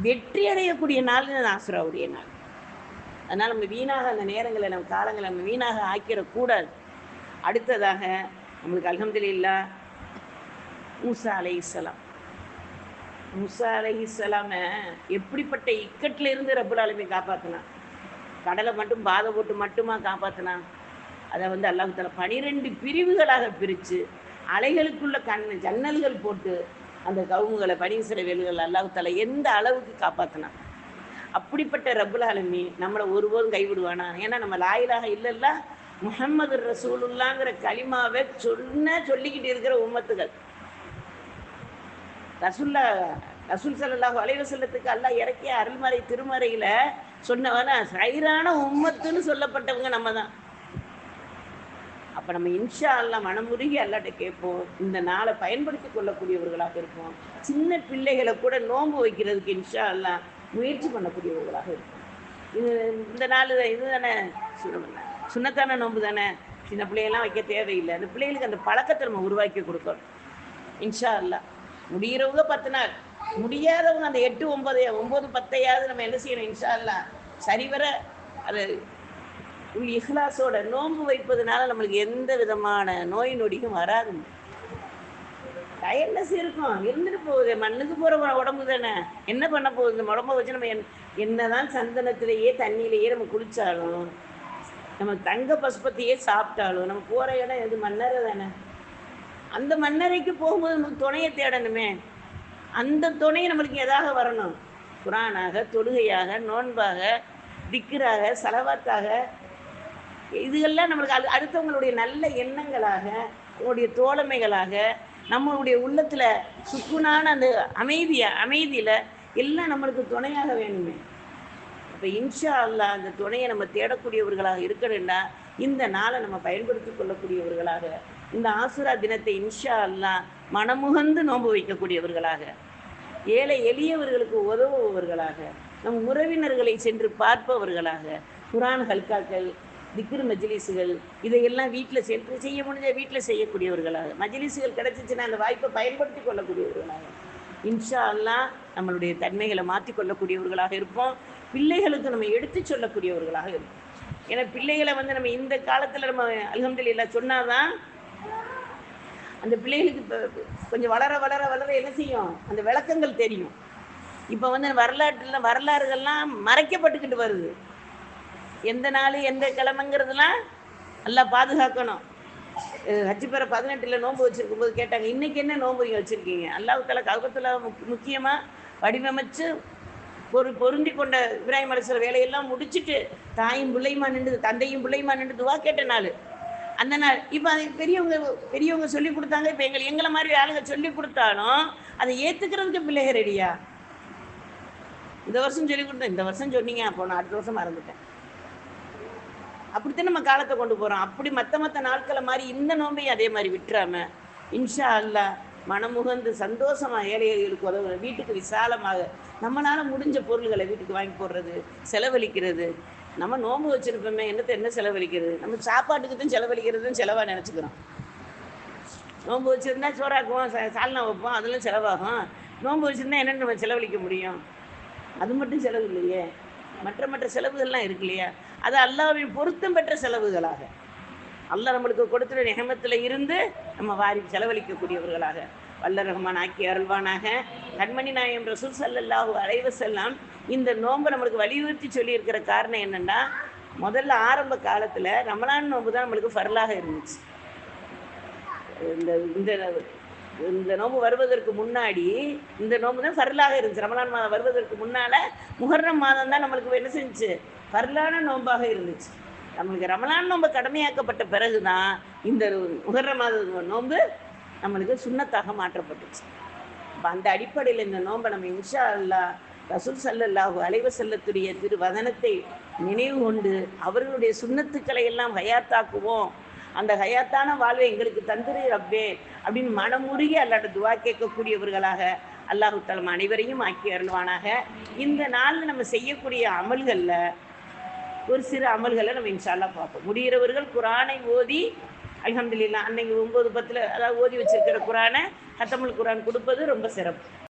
வெற்றி அடையக்கூடிய நாள் ஆசுராவுடைய நாள். அதனால் நம்ம வீணாக அந்த நேரங்களை நம்ம காலங்களை நம்ம வீணாக ஆக்கிடக்கூடாது. அடுத்ததாக நம்மளுக்கு அல்ஹம்துலில்லாஹ் மூசா அலைஹிஸ்ஸலாம். மூசா அலைஹிஸ்ஸலாம எப்படிப்பட்ட இக்கட்டில் இருந்து ரப்புல் ஆலமீன் காப்பாற்றினான். கடலை மட்டும் பாதை போட்டு மட்டுமா காப்பாற்றினான். அதை அல்லாஹ் தஆலா 12 பிரிவுகளாக பிரித்து அலைகளுக்குள்ள ஜன்னல்கள் போட்டு அந்த கவுமுகளை பனி இஸ்ரவேல்கள் அல்லாஹ் தஆலா எந்த அளவுக்கு காப்பாற்றினான். அப்படிப்பட்ட ரப்புல் ஆலமீன் நம்மளை ஒருபோதும் கைவிடுவானா? ஏன்னா நம்ம லா இலாஹ இல்லல்லாஹ் முஹம்மது ரசூலுல்லாஹ்ங்கிற கலிமாவை சொல்லிக்கிட்டு இருக்கிற உம்மத்துகள். ரசூல் ஸல்லல்லாஹு அலைஹி வஸல்லத்துக்கு அல்லாஹ் இறக்கிய அருள்மறை திருமறையில் சொன்னவன சைரான உம்மத்துன்னு சொல்லப்பட்டவங்க நம்ம தான். அப்போ நம்ம இன்ஷா அல்லாஹ் மனமுருகி அல்லாட்ட கேட்போம். இந்த நாளை பயன்படுத்தி கொள்ளக்கூடியவர்களாக இருப்போம். சின்ன பிள்ளைகளை கூட நோன்பு வைக்கிறதுக்கு இன்ஷா அல்லாஹ் முயற்சி பண்ணக்கூடியவர்களாக இருக்கும். இந்த நாள் இது தானே சுன்னத்தான நோன்பு தானே, சின்ன பிள்ளைகள்லாம் வைக்க தேவையில்லை. அந்த பிள்ளைகளுக்கு அந்த பழக்கத்தை நம்ம உருவாக்கி கொடுக்கணும். இன்ஷா அல்லாஹ் முடிகிறவங்க 10 நாள், முடியாதவங்க அந்த 8, 9, 10 நம்ம என்ன செய்யணும்? இன்ஷா அல்லாஹ் சரிவர அது இஹ்லாஸோட நோன்பு வைப்பதுனால நம்மளுக்கு எந்த விதமான நோய் நொடியும் வராது. டயர்னஸ் இருக்கும், இருந்துட்டு போகுது. மண்ணுக்கு போகிற உடம்பு தானே, என்ன பண்ண போகுது? இந்த உடம்பை வச்சு நம்ம என்னதான் சந்தனத்திலேயே தண்ணியிலேயே நம்ம குளித்தாலும், நம்ம தங்க பசுபத்தையே சாப்பிட்டாலும், நம்ம போகிற இடம் எது? மண்ணறை தானே. அந்த மண்ணறைக்கு போகும்போது நமக்கு துணையை தேடணுமே. அந்த துணையை நம்மளுக்கு எதாக வரணும்? குரானாக, தொழுகையாக, நோன்பாக, திக்ராக, சலவாத்தாக, இதுகெல்லாம் நம்மளுக்கு அடுத்தவங்களுடைய நல்ல எண்ணங்களாக, அவங்களுடைய தோழமைகளாக, நம்மளுடைய உள்ளத்தில் சுக்குனான அந்த அமைதியில் எல்லாம் நம்மளுக்கு துணையாக வேணுமே. இப்போ இன்ஷா அல்லாஹ் அந்த துணையை நம்ம தேடக்கூடியவர்களாக இருக்கணும்னா இந்த நாளை நம்ம பயன்படுத்தி கொள்ளக்கூடியவர்களாக, இந்த ஆசுரா தினத்தை இன்ஷா அல்லாஹ் மனமுகந்து நோன்பு வைக்கக்கூடியவர்களாக, ஏழை எளியவர்களுக்கு உதவுபவர்களாக, நம் உறவினர்களை சென்று பார்ப்பவர்களாக, குரான் ஹல்காக்கள், திக்ரு மஜ்லிஸுகள் இதையெல்லாம் வீட்டில் சென்று செய்ய முடிஞ்ச வீட்டில் செய்யக்கூடியவர்களாக, மஜ்லிஸுகள் கிடச்சிச்சின்னா அந்த வாய்ப்பை பயன்படுத்தி கொள்ளக்கூடியவர்களாக இன்ஷா அல்லாஹ் நம்மளுடைய தன்மைகளை மாற்றிக்கொள்ளக்கூடியவர்களாக இருப்போம். பிள்ளைகளுக்கு நம்ம எடுத்து சொல்லக்கூடியவர்களாக இருப்போம். ஏன்னா பிள்ளைகளை நம்ம இந்த காலத்தில் நம்ம அல்ஹம்துலில்லாஹ் சொன்னாதான் அந்த பிள்ளைகளுக்கு இப்போ கொஞ்சம் வளர வளர வளர என்ன செய்யும்? அந்த விளக்கங்கள் தெரியும். இப்போ வரலாறுகள்லாம் மறைக்கப்பட்டுக்கிட்டு வருது. எந்த நாள் எந்த கிழமைங்கிறதுலாம் நல்லா பாதுகாக்கணும். ஹஜ்ஜு பெற 18 நோன்பு வச்சுருக்கும் போது கேட்டாங்க, இன்றைக்கி என்ன நோன்பு வச்சுருக்கீங்க? அல்லாஹ் தஆலா கஅபத்துல முக்கியமாக வடிவமைச்சு பொருந்தி கொண்ட இப்ராஹிம் அலைஹிஸ்ஸலாம் வேலையெல்லாம் முடிச்சுட்டு தாயும் பிள்ளையுமா நின்று, தந்தையும் பிள்ளையுமா நின்று துவா கேட்ட நாள் அந்த நாள். இப்போ அதை பெரியவங்க சொல்லி கொடுத்தாங்க. இப்போ எங்களை மாதிரி ஆளுங்க சொல்லி கொடுத்தாலும் அதை ஏற்றுக்கிறதுக்கு பிள்ளைகள் ரெடியா? இந்த வருஷம் சொல்லி கொடுத்தேன், இந்த வருஷம் சொன்னீங்க, அப்போ நான் அடுத்த வருஷம் மறந்துட்டேன். அப்படித்தான் நம்ம காலத்தை கொண்டு போகிறோம். அப்படி மற்ற நாட்களை மாதிரி இந்த நோன்பையும் அதே மாதிரி விட்டுறாம இன்ஷா அல்லாஹ் மனமுகந்து சந்தோஷமாக ஏழைகளுக்கு உதவுற, வீட்டுக்கு விசாலமாக நம்மளால் முடிஞ்ச பொருள்களை வீட்டுக்கு வாங்கி போடுறது, செலவழிக்கிறது. நம்ம நோன்பு வச்சுருப்போமே, என்ன செலவழிக்கிறது? நம்ம சாப்பாட்டுக்கு தான் செலவழிக்கிறதுன்னு செலவாக நினச்சிக்கிறோம். நோன்பு வச்சுருந்தா சோறாக்குவோம், சால்னா வைப்போம், அதெல்லாம் செலவாகும். நோன்பு வச்சுருந்தா என்னென்னு நம்ம செலவழிக்க முடியும்? அது மட்டும் செலவு இல்லையே, மற்ற செலவுகள்லாம் இருக்கு இல்லையா? அது அல்லாஹ்வின் பொருத்தம் பெற்ற செலவுகளாக, அல்லாஹ் நம்மளுக்கு கொடுத்துற நிகமத்தில் இருந்து நம்ம வாரி செலவழிக்கக்கூடியவர்களாக வல்ல ரஹ்மான் ஆக்கி அருள்வானாக. கண்மணி நாயகம் ரசூல் ஸல்லல்லாஹு அலைஹி வஸல்லம் இந்த நோன்பை நம்மளுக்கு வலியுறுத்தி சொல்லியிருக்கிற காரணம் என்னென்னா, முதல்ல ஆரம்ப காலத்தில் ரமலான் நோன்பு தான் நம்மளுக்கு ஃபர்லாக இருந்துச்சு. இந்த நோன்பு வருவதற்கு முன்னாடி இந்த நோன்பு தான் ஃபர்லாக இருந்துச்சு. ரமலான் மாதம் வருவதற்கு முன்னால் முஹர்ரம் மாதம் தான் நம்மளுக்கு என்ன செஞ்சுச்சு? ஃபர்லான நோன்பாக இருந்துச்சு. நம்மளுக்கு ரமலான் நோன்பு கடமையாக்கப்பட்ட பிறகு தான் இந்த முஹர்ரம் மாத நோன்பு நம்மளுக்கு சுன்னத்தாக மாற்றப்பட்டுச்சு. அப்போ அந்த அடிப்படையில் இந்த நோன்பை நம்ம இன்ஷா அல்லாஹ் ரசூல் ஸல்லல்லாஹு அலைஹி வஸல்லத்துடைய திருவதனத்தை நினைவு கொண்டு அவர்களுடைய சுன்னத்துக்களை எல்லாம் ஹயாத்தாக்குவோம். அந்த ஹயாத்தான வாழ்வை எங்களுக்கு தந்துரு ரப்பே அப்படின்னு மனமுருகி அல்லாஹ்ட்ட துவா கேட்கக்கூடியவர்களாக அல்லாஹ் தஆலா அனைவரையும் ஆக்கி அருள்வானாக. இந்த நாளில் நம்ம செய்யக்கூடிய அமல்களில் ஒரு சிறு அமல்களை நம்ம இன்ஷா அல்லாஹ் பார்ப்போம். முடிகிறவர்கள் குரானை ஓதி அல்ஹம்துலில்லாஹ் அன்னைக்கு 9, 10 அதாவது ஓதி வச்சிருக்கிற குரானை ஹத்தமுல் குரான் கொடுப்பது ரொம்ப சிறப்பு.